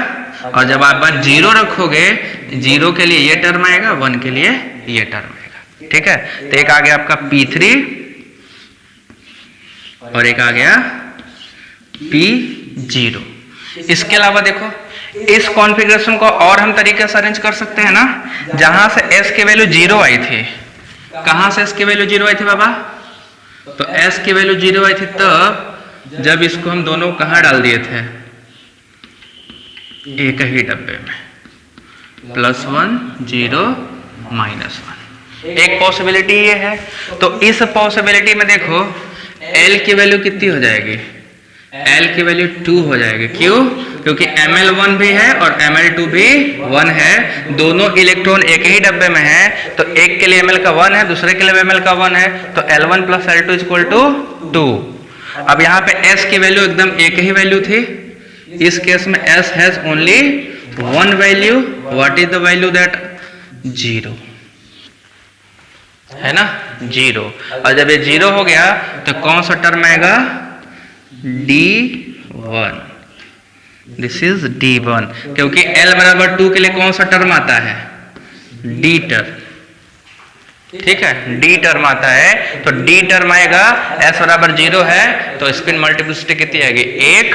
और जब आप बार 0 रखोगे, 0 के लिए ये टर्म आएगा, 1 के लिए ये टर्म आएगा। ठीक है, तो एक आ गया आपका P3 और एक आ गया P0। इसके अलावा देखो इस कॉन्फ़िगरेशन को और हम तरीके से अरेंज कर सकते हैं ना। जहां से S की वैल्यू 0 आई थी, कहां से S की वैल्यू 0 आई थी बाबा, तो S की वैल्यू 0 आई थी तब जब इसको हम दोनों कहां डाल दिए थे, एक ही डब्बे में, +1 0 -1। एक पॉसिबिलिटी ये है। तो इस पॉसिबिलिटी में देखो L की वैल्यू कितनी हो जाएगी, L की वैल्यू 2 हो जाएगी। क्यों, क्योंकि ml1 भी है और ml2 भी 1 है, दोनों इलेक्ट्रॉन एक ही डब्बे में है। तो एक के लिए ml का 1 है, दूसरे के लिए ml का 1 है, तो L1 + L2 = 2। अब यहाँ पे S की वैल्यू एकदम एक ही वैल्यू थी। इस केस में S has only 1 value. What is the value that, 0, है ना, 0। और जब ये 0 हो गया तो कौन सा टर्म आएगा, D1। दिस इज D1, क्योंकि L बराबर 2 के लिए कौन सा टर्म आता है, D टर्म। ठीक है, D टर्म आता है। तो D टर्म आएगा, S बराबर 0 है तो स्पिन मल्टीप्लिसिटी कितनी आएगी, 1।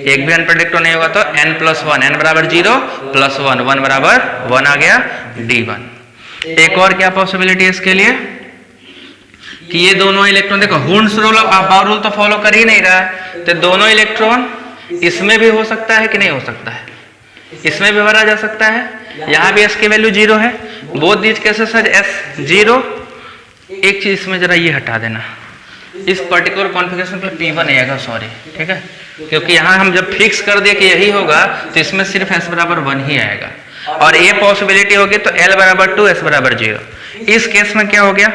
एक भी अनप्रेडिक्टेड नहीं होगा तो n+1, n बराबर 0 + 1, 1 बराबर 1 आ गया, D1। एक और क्या पॉसिबिलिटी है इसके लिए, कि ये दोनों इलेक्ट्रॉन, देखो Hund's rule of Baur rule तो फॉलो कर ही नहीं रहा है, तो दोनों इलेक्ट्रॉन इसमें भी हो सकता है कि नहीं हो सकता है, इसमें भी भरा जा सकता है। यहाँ भी S की वैल्यू 0 है। बोथ दीज केसेस है S 0। एक चीज इसमें जरा ये हटा देना, इस पर्टिकुलर कॉन्फ़िगरेशन पे P1 आएगा, सॉरी, ठीक है, क्योंकि यहाँ हम जब फिक्स कर दिए कि यही होगा तो इसमें सिर्फ S बराबर 1 ही आएगा। और ये पॉसिबिलिटी होगी तो L बराबर 2 S बराबर 0। इस केस में क्या हो गया,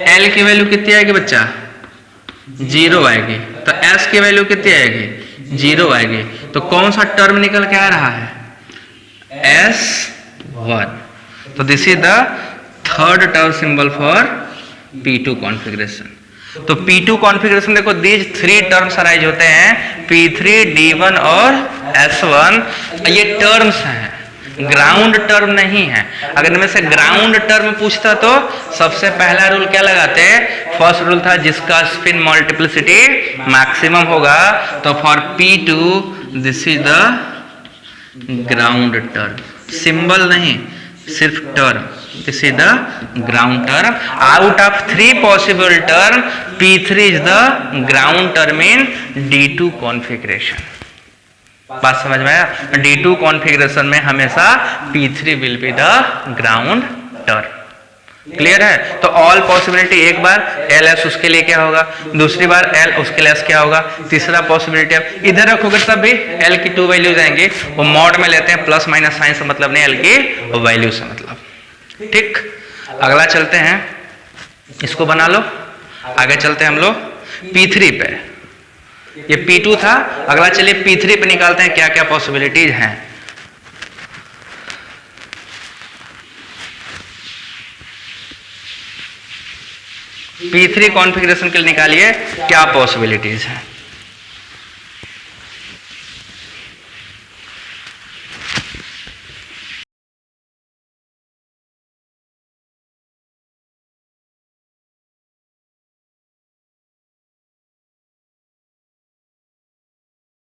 L की वैल्यू कितनी आएगी बच्चा, 0 आएगी, तो S की वैल्यू कितनी आएगी, 0 आएगी। तो कौन सा टर्म निकल के आ रहा है, S1। तो this is the third term symbol for P2 configuration. तो P2 कॉन्फ़िगरेशन देखो, दीज 3 टर्म्स अराइज होते हैं, P3, D1 और S1। ये टर्म्स हैं, ग्राउंड टर्म नहीं है। अगर इनमें से ग्राउंड टर्म पूछता तो सबसे पहला रूल क्या लगाते, फर्स्ट रूल था जिसका स्पिन मल्टीप्लिसिटी मैक्सिमम होगा, तो for P2 this is the ground term, symbol नहीं सिर्फ term, this is the ground term. Out of 3 possible term P3 is the ground term in D2 configuration. बात समझ में आया, D2 कॉन्फ़िगरेशन में हमेशा P3 will be the ground term. Clear है। तो ऑल पॉसिबिलिटी, एक बार LS उसके लिए क्या होगा, दूसरी बार L उसके लिए क्या होगा, तीसरा पॉसिबिलिटी आप इधर रखोगे तब भी L की 2 वैल्यूज आएंगी। वो मॉड में लेते हैं, प्लस माइनस साइन से मतलब नहीं, L की वैल्यू से मतलब। ठीक, अगला चलते हैं, इसको बना लो, आगे चलते हैं हम लोग P3 पे। ये P2 था, अगला चलिए P3 पे निकालते हैं क्या क्या पॉसिबिलिटीज हैं। P3 कॉन्फ़िगरेशन के लिए निकालिए क्या पॉसिबिलिटीज हैं।